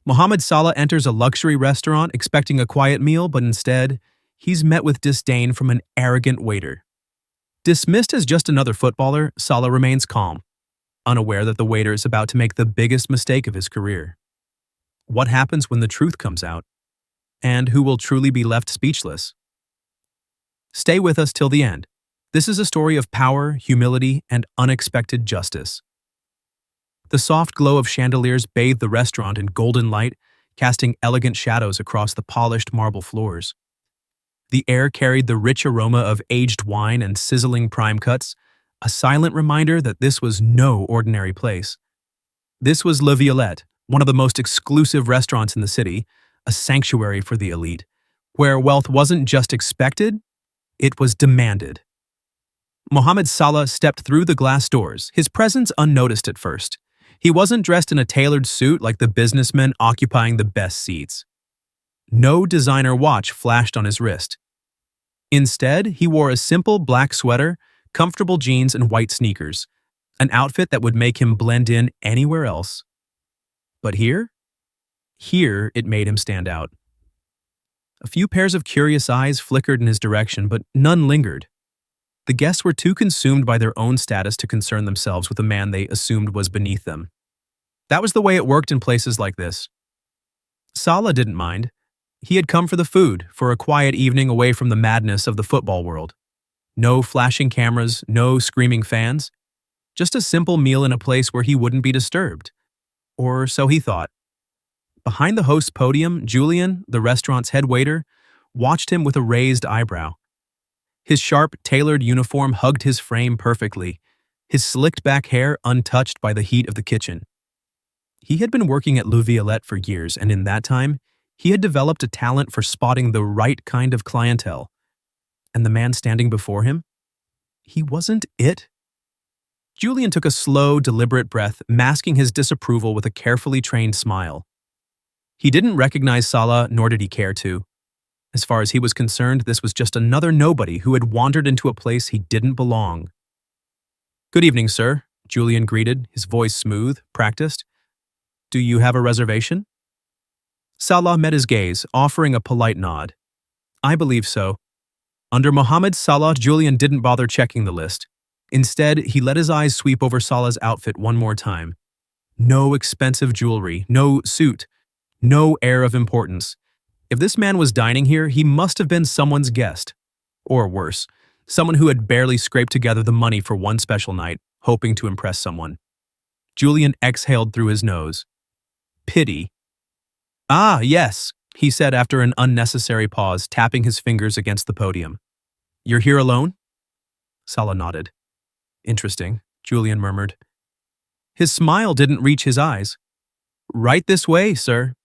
Mohamed Salah enters a luxury restaurant expecting a quiet meal, but instead, he's met with disdain from an arrogant waiter. Dismissed as just another footballer, Salah remains calm, unaware that the waiter is about to make the biggest mistake of his career. What happens when the truth comes out? And who will truly be left speechless? Stay with us till the end. This is a story of power, humility, and unexpected justice. The soft glow of chandeliers bathed the restaurant in golden light, casting elegant shadows across the polished marble floors. The air carried the rich aroma of aged wine and sizzling prime cuts, a silent reminder that this was no ordinary place. This was Le Violette, one of the most exclusive restaurants in the city, a sanctuary for the elite, where wealth wasn't just expected, it was demanded. Mohamed Salah stepped through the glass doors, his presence unnoticed at first. He wasn't dressed in a tailored suit like the businessmen occupying the best seats. No designer watch flashed on his wrist. Instead, he wore a simple black sweater, comfortable jeans, and white sneakers, an outfit that would make him blend in anywhere else. But here it made him stand out. A few pairs of curious eyes flickered in his direction, but none lingered. The guests were too consumed by their own status to concern themselves with a man they assumed was beneath them. That was the way it worked in places like this. Salah didn't mind. He had come for the food, for a quiet evening away from the madness of the football world. No flashing cameras, no screaming fans. Just a simple meal in a place where he wouldn't be disturbed. Or so he thought. Behind the host's podium, Julian, the restaurant's head waiter, watched him with a raised eyebrow. His sharp, tailored uniform hugged his frame perfectly, his slicked-back hair untouched by the heat of the kitchen. He had been working at Le Violette for years, and in that time, he had developed a talent for spotting the right kind of clientele. And the man standing before him? He wasn't it. Julian took a slow, deliberate breath, masking his disapproval with a carefully trained smile. He didn't recognize Salah, nor did he care to. As far as he was concerned, this was just another nobody who had wandered into a place he didn't belong. "Good evening, sir," Julian greeted, his voice smooth, practiced. "Do you have a reservation?" Salah met his gaze, offering a polite nod. "I believe so." Under Mohamed Salah, Julian didn't bother checking the list. Instead, he let his eyes sweep over Salah's outfit one more time. No expensive jewelry, no suit, no air of importance. If this man was dining here, he must have been someone's guest. Or worse, someone who had barely scraped together the money for one special night, hoping to impress someone. Julian exhaled through his nose. Pity. "Ah, yes," he said after an unnecessary pause, tapping his fingers against the podium. "You're here alone?" Salah nodded. "Interesting," Julian murmured. His smile didn't reach his eyes. "Right this way, sir."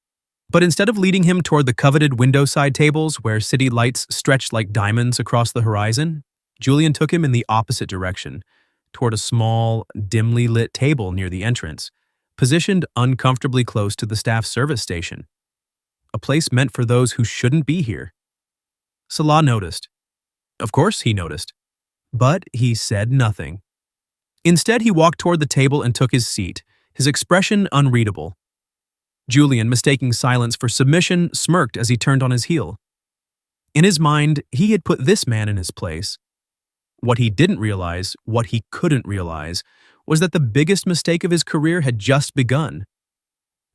But instead of leading him toward the coveted window-side tables where city lights stretched like diamonds across the horizon, Julian took him in the opposite direction, toward a small, dimly lit table near the entrance, positioned uncomfortably close to the staff service station. A place meant for those who shouldn't be here. Salah noticed. Of course he noticed. But he said nothing. Instead, he walked toward the table and took his seat, his expression unreadable. Julian, mistaking silence for submission, smirked as he turned on his heel. In his mind, he had put this man in his place. What he didn't realize, what he couldn't realize, was that the biggest mistake of his career had just begun.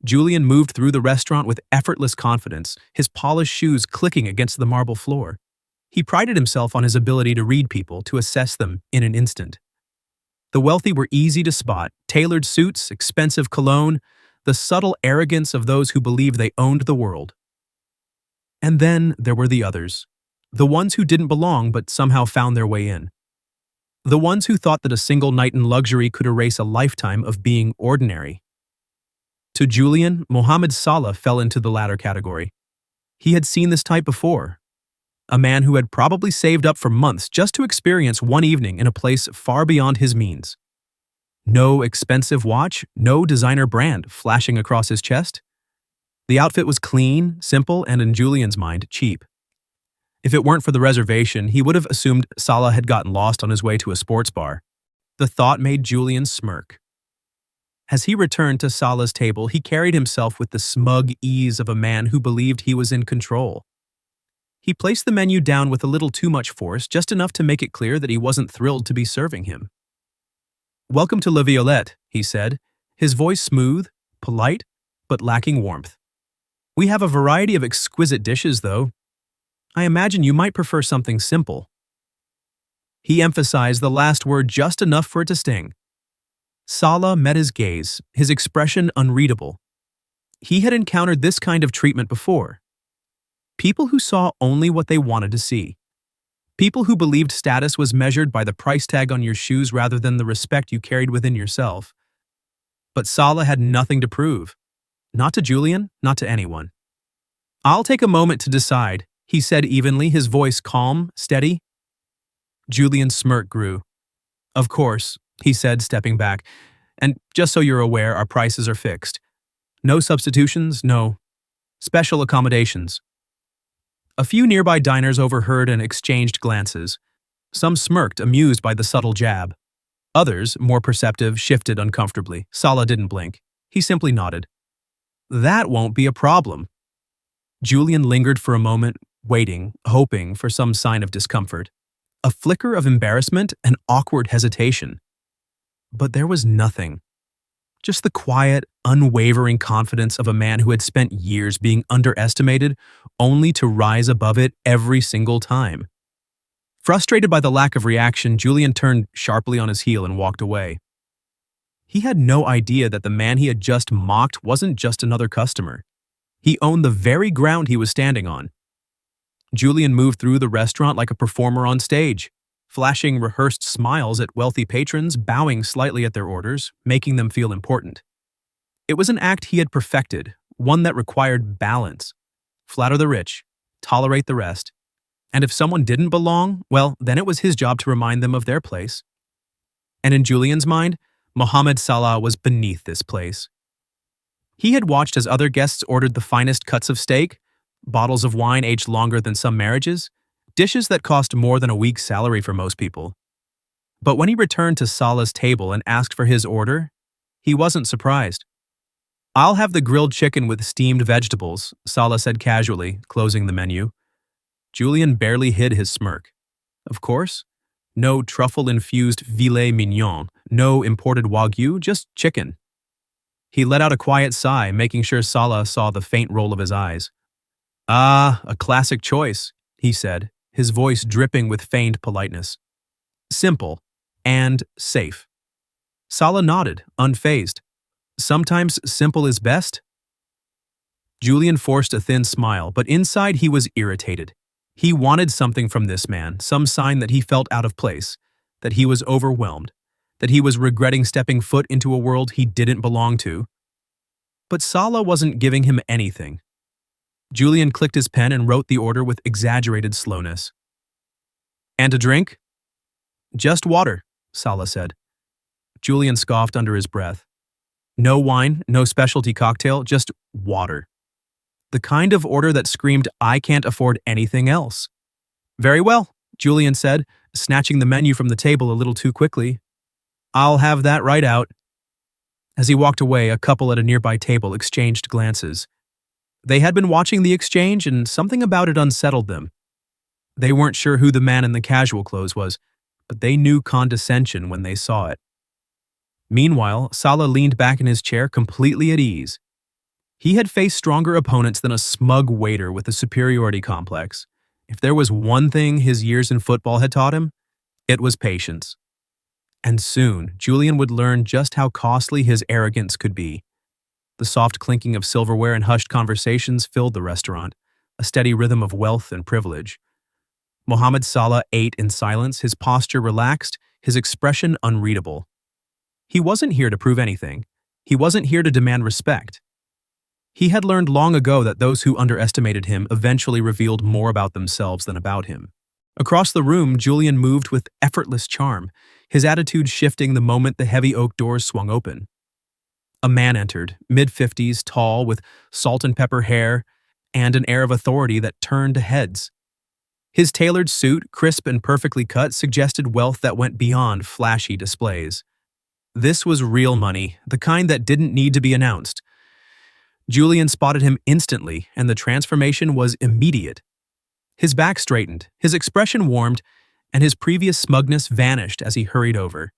Julian moved through the restaurant with effortless confidence, his polished shoes clicking against the marble floor. He prided himself on his ability to read people, to assess them in an instant. The wealthy were easy to spot, tailored suits, expensive cologne, the subtle arrogance of those who believed they owned the world. And then there were the others, the ones who didn't belong but somehow found their way in. The ones who thought that a single night in luxury could erase a lifetime of being ordinary. To Julian, Mohamed Salah fell into the latter category. He had seen this type before. A man who had probably saved up for months just to experience one evening in a place far beyond his means. No expensive watch, no designer brand flashing across his chest. The outfit was clean, simple, and in Julian's mind, cheap. If it weren't for the reservation, he would have assumed Salah had gotten lost on his way to a sports bar. The thought made Julian smirk. As he returned to Salah's table, he carried himself with the smug ease of a man who believed he was in control. He placed the menu down with a little too much force, just enough to make it clear that he wasn't thrilled to be serving him. "Welcome to La Violette," he said, his voice smooth, polite, but lacking warmth. "We have a variety of exquisite dishes, though. I imagine you might prefer something simple." He emphasized the last word just enough for it to sting. Salah met his gaze, his expression unreadable. He had encountered this kind of treatment before. People who saw only what they wanted to see. People who believed status was measured by the price tag on your shoes rather than the respect you carried within yourself. But Salah had nothing to prove. Not to Julian, not to anyone. "I'll take a moment to decide," he said evenly, his voice calm, steady. Julian's smirk grew. "Of course," he said, stepping back. "And just so you're aware, our prices are fixed. No substitutions, no special accommodations." A few nearby diners overheard and exchanged glances. Some smirked, amused by the subtle jab. Others, more perceptive, shifted uncomfortably. Salah didn't blink. He simply nodded. "That won't be a problem." Julian lingered for a moment, waiting, hoping for some sign of discomfort. A flicker of embarrassment and awkward hesitation. But there was nothing. Just the quiet, unwavering confidence of a man who had spent years being underestimated, only to rise above it every single time. Frustrated by the lack of reaction, Julian turned sharply on his heel and walked away. He had no idea that the man he had just mocked wasn't just another customer. He owned the very ground he was standing on. Julian moved through the restaurant like a performer on stage, flashing rehearsed smiles at wealthy patrons, bowing slightly at their orders, making them feel important. It was an act he had perfected, one that required balance. Flatter the rich, tolerate the rest. And if someone didn't belong, well, then it was his job to remind them of their place. And in Julian's mind, Mohamed Salah was beneath this place. He had watched as other guests ordered the finest cuts of steak, bottles of wine aged longer than some marriages, dishes that cost more than a week's salary for most people. But when he returned to Salah's table and asked for his order, he wasn't surprised. "I'll have the grilled chicken with steamed vegetables," Salah said casually, closing the menu. Julian barely hid his smirk. Of course, no truffle-infused filet mignon, no imported wagyu, just chicken. He let out a quiet sigh, making sure Salah saw the faint roll of his eyes. "Ah, a classic choice," he said, his voice dripping with feigned politeness. "Simple and safe." Salah nodded, unfazed. "Sometimes simple is best." Julian forced a thin smile, but inside he was irritated. He wanted something from this man, some sign that he felt out of place, that he was overwhelmed, that he was regretting stepping foot into a world he didn't belong to. But Salah wasn't giving him anything. Julian clicked his pen and wrote the order with exaggerated slowness. "And a drink?" "Just water," Salah said. Julian scoffed under his breath. No wine, no specialty cocktail, just water. The kind of order that screamed, "I can't afford anything else." "Very well," Julian said, snatching the menu from the table a little too quickly. "I'll have that right out." As he walked away, a couple at a nearby table exchanged glances. They had been watching the exchange, and something about it unsettled them. They weren't sure who the man in the casual clothes was, but they knew condescension when they saw it. Meanwhile, Salah leaned back in his chair, completely at ease. He had faced stronger opponents than a smug waiter with a superiority complex. If there was one thing his years in football had taught him, it was patience. And soon, Julian would learn just how costly his arrogance could be. The soft clinking of silverware and hushed conversations filled the restaurant, a steady rhythm of wealth and privilege. Mohamed Salah ate in silence, his posture relaxed, his expression unreadable. He wasn't here to prove anything. He wasn't here to demand respect. He had learned long ago that those who underestimated him eventually revealed more about themselves than about him. Across the room, Julian moved with effortless charm, his attitude shifting the moment the heavy oak doors swung open. A man entered, mid-50s, tall, with salt and pepper hair, and an air of authority that turned heads. His tailored suit, crisp and perfectly cut, suggested wealth that went beyond flashy displays. This was real money, the kind that didn't need to be announced. Julian spotted him instantly, and the transformation was immediate. His back straightened, his expression warmed, and his previous smugness vanished as he hurried over.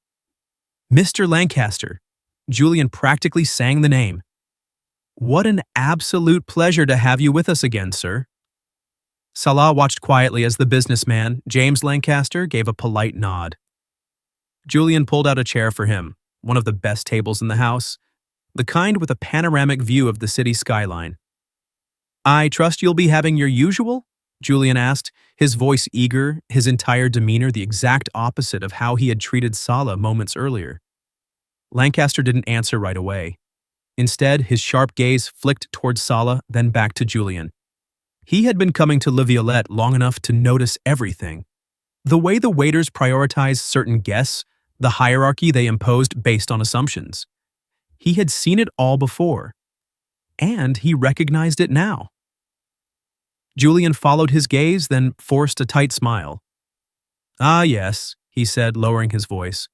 Mr. Lancaster. Julian practically sang the name. What an absolute pleasure to have you with us again, sir. Salah watched quietly as the businessman, James Lancaster, gave a polite nod. Julian pulled out a chair for him, one of the best tables in the house, the kind with a panoramic view of the city skyline. I trust you'll be having your usual? Julian asked, his voice eager, his entire demeanor the exact opposite of how he had treated Salah moments earlier. Lancaster didn't answer right away. Instead, his sharp gaze flicked towards Salah, then back to Julian. He had been coming to La Violette long enough to notice everything. The way the waiters prioritized certain guests, the hierarchy they imposed based on assumptions. He had seen it all before, and he recognized it now. Julian followed his gaze, then forced a tight smile. Ah, yes, he said, lowering his voice.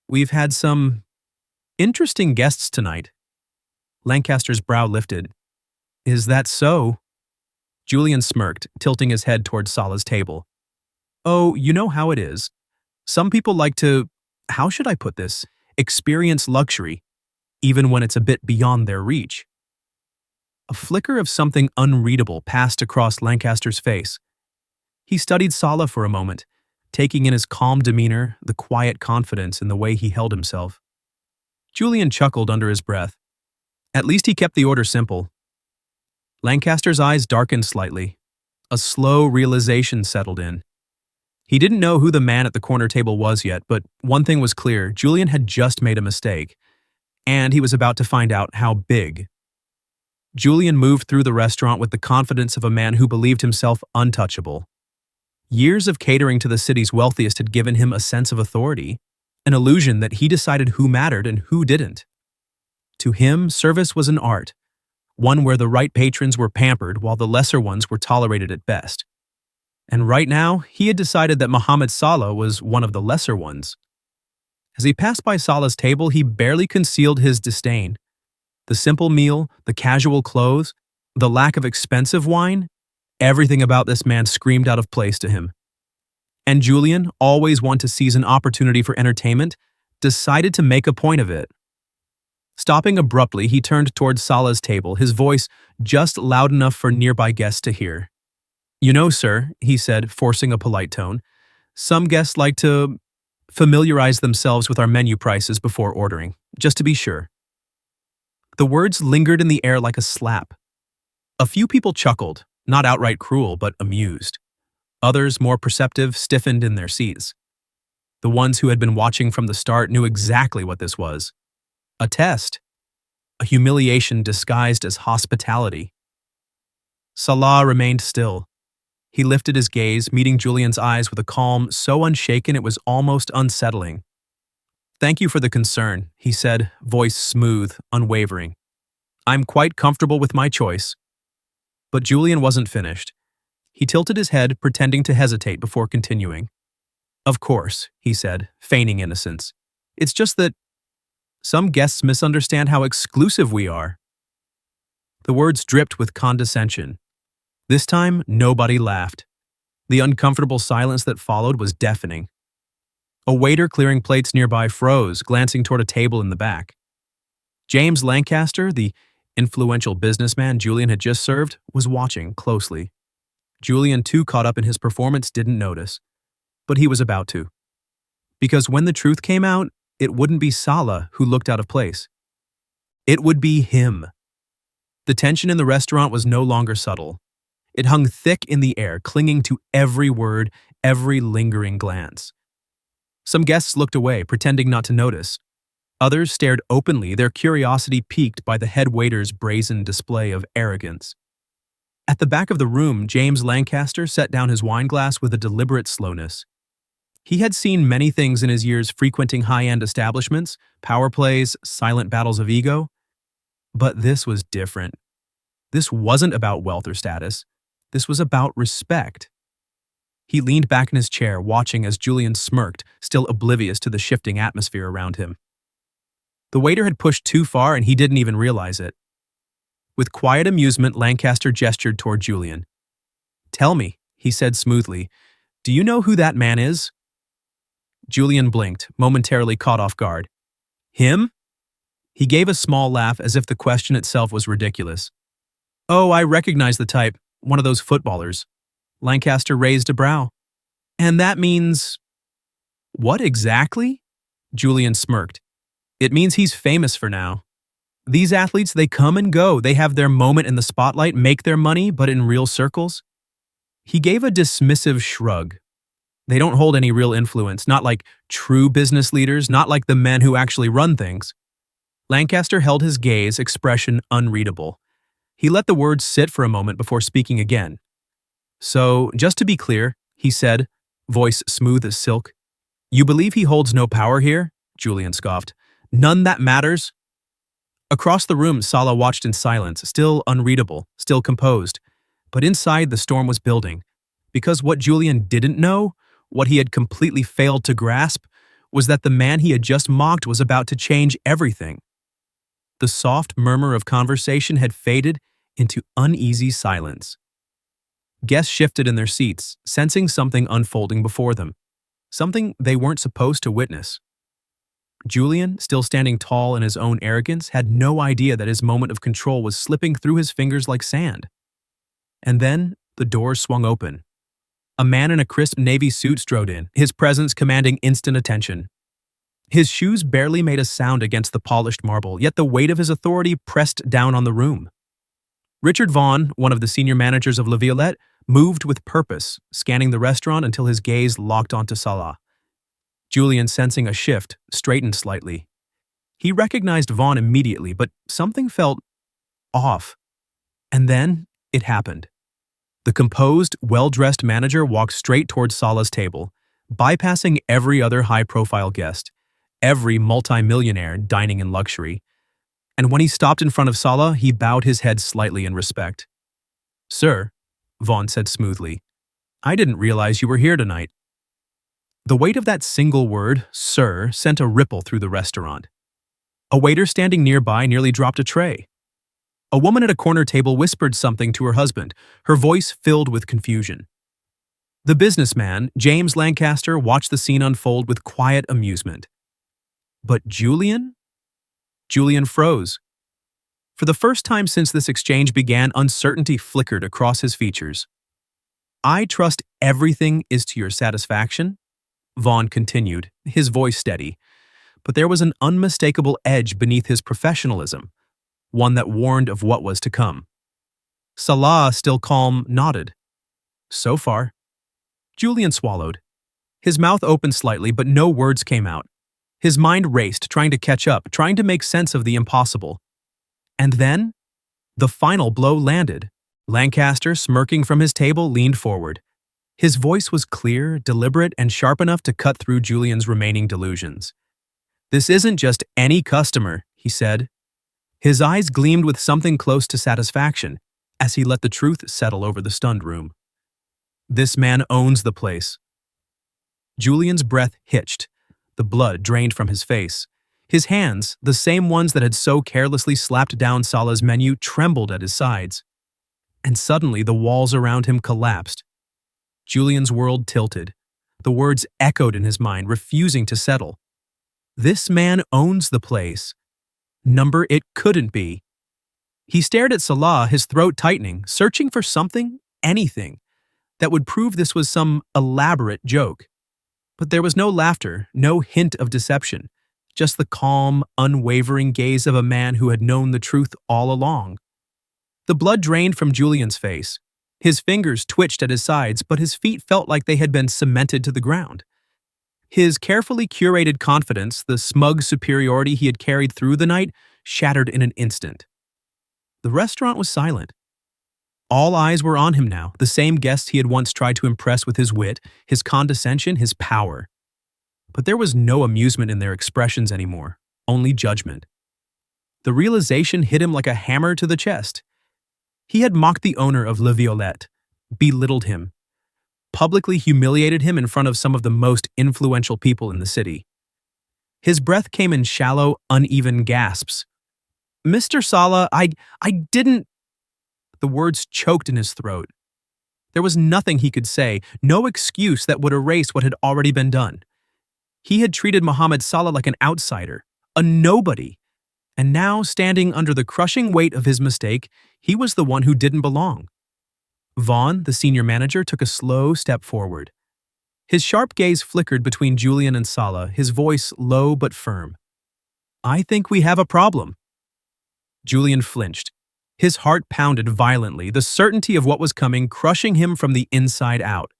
We've had some interesting guests tonight. Lancaster's brow lifted. Is that so? Julian smirked, tilting his head towards Salah's table. Oh, you know how it is. Some people like to, how should I put this, experience luxury, even when it's a bit beyond their reach. A flicker of something unreadable passed across Lancaster's face. He studied Salah for a moment, taking in his calm demeanor, the quiet confidence in the way he held himself. Julian chuckled under his breath. At least he kept the order simple. Lancaster's eyes darkened slightly. A slow realization settled in. He didn't know who the man at the corner table was yet, but one thing was clear: Julian had just made a mistake, and he was about to find out how big. Julian moved through the restaurant with the confidence of a man who believed himself untouchable. Years of catering to the city's wealthiest had given him a sense of authority, an illusion that he decided who mattered and who didn't. To him, service was an art, one where the right patrons were pampered while the lesser ones were tolerated at best. And right now, he had decided that Mohamed Salah was one of the lesser ones. As he passed by Salah's table, he barely concealed his disdain. The simple meal, the casual clothes, the lack of expensive wine, everything about this man screamed out of place to him. And Julian, always one to seize an opportunity for entertainment, decided to make a point of it. Stopping abruptly, he turned towards Salah's table, his voice just loud enough for nearby guests to hear. You know, sir, he said, forcing a polite tone, some guests like to familiarize themselves with our menu prices before ordering, just to be sure. The words lingered in the air like a slap. A few people chuckled, not outright cruel, but amused. Others, more perceptive, stiffened in their seats. The ones who had been watching from the start knew exactly what this was. A test. A humiliation disguised as hospitality. Salah remained still. He lifted his gaze, meeting Julian's eyes with a calm so unshaken it was almost unsettling. Thank you for the concern, he said, voice smooth, unwavering. I'm quite comfortable with my choice. But Julian wasn't finished. He tilted his head, pretending to hesitate before continuing. Of course, he said, feigning innocence. It's just that some guests misunderstand how exclusive we are. The words dripped with condescension. This time, nobody laughed. The uncomfortable silence that followed was deafening. A waiter clearing plates nearby froze, glancing toward a table in the back. James Lancaster, the influential businessman Julian had just served, was watching closely. Julian, too caught up in his performance, didn't notice. But he was about to. Because when the truth came out, it wouldn't be Salah who looked out of place. It would be him. The tension in the restaurant was no longer subtle. It hung thick in the air, clinging to every word, every lingering glance. Some guests looked away, pretending not to notice. Others stared openly, their curiosity piqued by the head waiter's brazen display of arrogance. At the back of the room, James Lancaster set down his wine glass with a deliberate slowness. He had seen many things in his years frequenting high-end establishments, power plays, silent battles of ego. But this was different. This wasn't about wealth or status. This was about respect. He leaned back in his chair, watching as Julian smirked, still oblivious to the shifting atmosphere around him. The waiter had pushed too far and he didn't even realize it. With quiet amusement, Lancaster gestured toward Julian. "Tell me," he said smoothly, "do you know who that man is?" Julian blinked, momentarily caught off guard. "Him?" He gave a small laugh as if the question itself was ridiculous. "Oh, I recognize the type, one of those footballers." Lancaster raised a brow. "And that means—" "What exactly?" Julian smirked. "It means he's famous for now. These athletes, they come and go, they have their moment in the spotlight, make their money, but in real circles." He gave a dismissive shrug. "They don't hold any real influence, not like true business leaders, not like the men who actually run things." Lancaster held his gaze, expression unreadable. He let the words sit for a moment before speaking again. "So, just to be clear," he said, voice smooth as silk, "you believe he holds no power here?" Julian scoffed. "None that matters?" Across the room, Salah watched in silence, still unreadable, still composed. But inside, the storm was building. Because what Julian didn't know, what he had completely failed to grasp, was that the man he had just mocked was about to change everything. The soft murmur of conversation had faded into uneasy silence. Guests shifted in their seats, sensing something unfolding before them, something they weren't supposed to witness. Julian, still standing tall in his own arrogance, had no idea that his moment of control was slipping through his fingers like sand. And then the doors swung open. A man in a crisp navy suit strode in, his presence commanding instant attention. His shoes barely made a sound against the polished marble, yet the weight of his authority pressed down on the room. Richard Vaughn, one of the senior managers of La Violette, moved with purpose, scanning the restaurant until his gaze locked onto Salah. Julian, sensing a shift, straightened slightly. He recognized Vaughn immediately, but something felt off. And then it happened. The composed, well-dressed manager walked straight towards Salah's table, bypassing every other high-profile guest, every multimillionaire dining in luxury. And when he stopped in front of Salah, he bowed his head slightly in respect. "Sir," Vaughn said smoothly, "I didn't realize you were here tonight." The weight of that single word, "sir," sent a ripple through the restaurant. A waiter standing nearby nearly dropped a tray. A woman at a corner table whispered something to her husband, her voice filled with confusion. The businessman, James Lancaster, watched the scene unfold with quiet amusement. But Julian? Julian froze. For the first time since this exchange began, uncertainty flickered across his features. "I trust everything is to your satisfaction," Vaughn continued, his voice steady. But there was an unmistakable edge beneath his professionalism, one that warned of what was to come. Salah, still calm, nodded. "So far." Julian swallowed. His mouth opened slightly, but no words came out. His mind raced, trying to catch up, trying to make sense of the impossible. And then, the final blow landed. Lancaster, smirking from his table, leaned forward. His voice was clear, deliberate, and sharp enough to cut through Julian's remaining delusions. "This isn't just any customer," he said. His eyes gleamed with something close to satisfaction as he let the truth settle over the stunned room. "This man owns the place." Julian's breath hitched. The blood drained from his face. His hands, the same ones that had so carelessly slapped down Salah's menu, trembled at his sides. And suddenly the walls around him collapsed. Julian's world tilted. The words echoed in his mind, refusing to settle. "This man owns the place. Number it couldn't be." He stared at Salah, his throat tightening, searching for something, anything, that would prove this was some elaborate joke. But there was no laughter, no hint of deception, just the calm, unwavering gaze of a man who had known the truth all along. The blood drained from Julian's face. His fingers twitched at his sides, but his feet felt like they had been cemented to the ground. His carefully curated confidence, the smug superiority he had carried through the night, shattered in an instant. The restaurant was silent. All eyes were on him now, the same guests he had once tried to impress with his wit, his condescension, his power. But there was no amusement in their expressions anymore, only judgment. The realization hit him like a hammer to the chest. He had mocked the owner of La Violette, belittled him, publicly humiliated him in front of some of the most influential people in the city. His breath came in shallow, uneven gasps. "Mr. Salah, I didn't—" The words choked in his throat. There was nothing he could say, no excuse that would erase what had already been done. He had treated Mohamed Salah like an outsider, a nobody. And now, standing under the crushing weight of his mistake, he was the one who didn't belong. Vaughn, the senior manager, took a slow step forward. His sharp gaze flickered between Julian and Salah, his voice low but firm. "I think we have a problem." Julian flinched. His heart pounded violently, the certainty of what was coming crushing him from the inside out.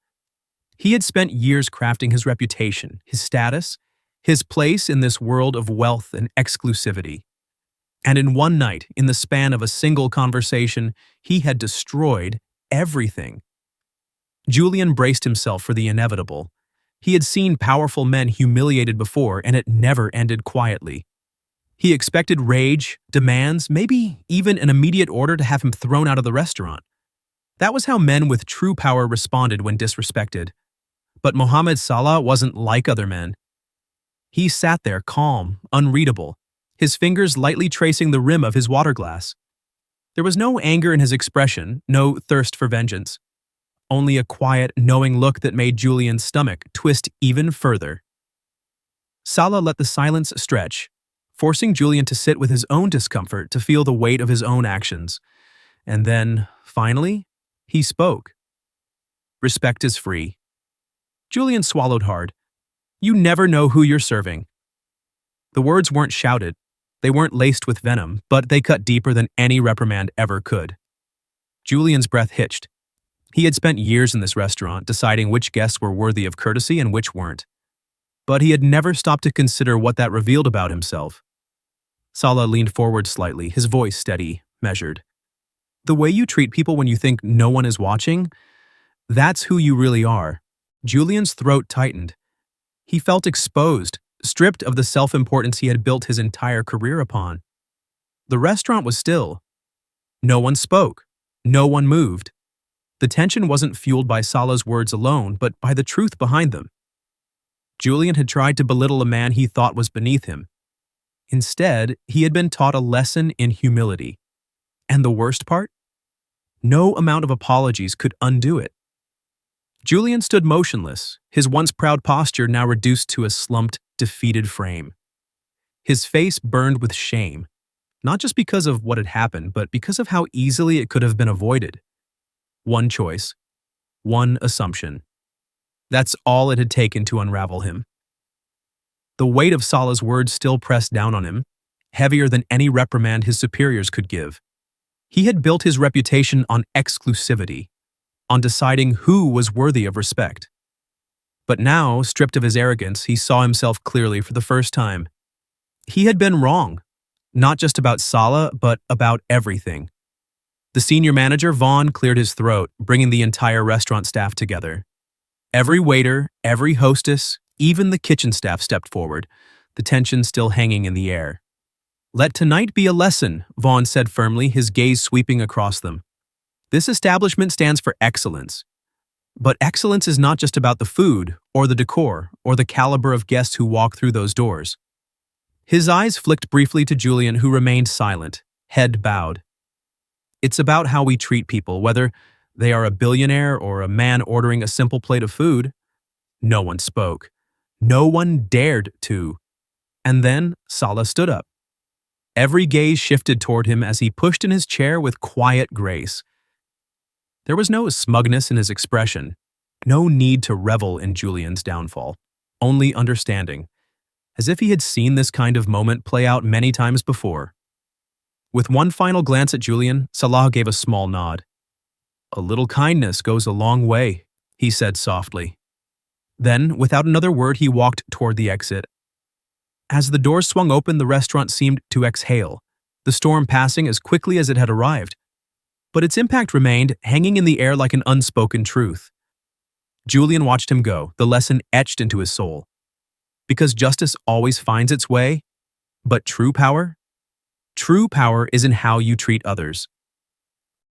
He had spent years crafting his reputation, his status, his place in this world of wealth and exclusivity. And in one night, in the span of a single conversation, he had destroyed everything. Julian braced himself for the inevitable. He had seen powerful men humiliated before, and it never ended quietly. He expected rage, demands, maybe even an immediate order to have him thrown out of the restaurant. That was how men with true power responded when disrespected. But Mohamed Salah wasn't like other men. He sat there calm, unreadable, his fingers lightly tracing the rim of his water glass. There was no anger in his expression, no thirst for vengeance. Only a quiet, knowing look that made Julian's stomach twist even further. Salah let the silence stretch, forcing Julian to sit with his own discomfort, to feel the weight of his own actions. And then, finally, he spoke. "Respect is free." Julian swallowed hard. "You never know who you're serving." The words weren't shouted. They weren't laced with venom, but they cut deeper than any reprimand ever could. Julian's breath hitched. He had spent years in this restaurant, deciding which guests were worthy of courtesy and which weren't. But he had never stopped to consider what that revealed about himself. Salah leaned forward slightly, his voice steady, measured. "The way you treat people when you think no one is watching, that's who you really are." Julian's throat tightened. He felt exposed, stripped of the self-importance he had built his entire career upon. The restaurant was still. No one spoke. No one moved. The tension wasn't fueled by Salah's words alone, but by the truth behind them. Julian had tried to belittle a man he thought was beneath him. Instead, he had been taught a lesson in humility. And the worst part? No amount of apologies could undo it. Julian stood motionless, his once proud posture now reduced to a slumped, defeated frame. His face burned with shame, not just because of what had happened, but because of how easily it could have been avoided. One choice, one assumption. That's all it had taken to unravel him. The weight of Salah's words still pressed down on him, heavier than any reprimand his superiors could give. He had built his reputation on exclusivity, on deciding who was worthy of respect. But now, stripped of his arrogance, he saw himself clearly for the first time. He had been wrong, not just about Salah, but about everything. The senior manager, Vaughn, cleared his throat, bringing the entire restaurant staff together. Every waiter, every hostess, even the kitchen staff stepped forward, the tension still hanging in the air. "Let tonight be a lesson," Vaughn said firmly, his gaze sweeping across them. "This establishment stands for excellence. But excellence is not just about the food, or the decor, or the caliber of guests who walk through those doors." His eyes flicked briefly to Julian, who remained silent, head bowed. "It's about how we treat people, whether they are a billionaire or a man ordering a simple plate of food." No one spoke. No one dared to. And then Salah stood up. Every gaze shifted toward him as he pushed in his chair with quiet grace. There was no smugness in his expression, no need to revel in Julian's downfall, only understanding, as if he had seen this kind of moment play out many times before. With one final glance at Julian, Salah gave a small nod. "A little kindness goes a long way," he said softly. Then, without another word, he walked toward the exit. As the doors swung open, the restaurant seemed to exhale, the storm passing as quickly as it had arrived. But its impact remained, hanging in the air like an unspoken truth. Julian watched him go, the lesson etched into his soul. Because justice always finds its way, but true power? True power is in how you treat others.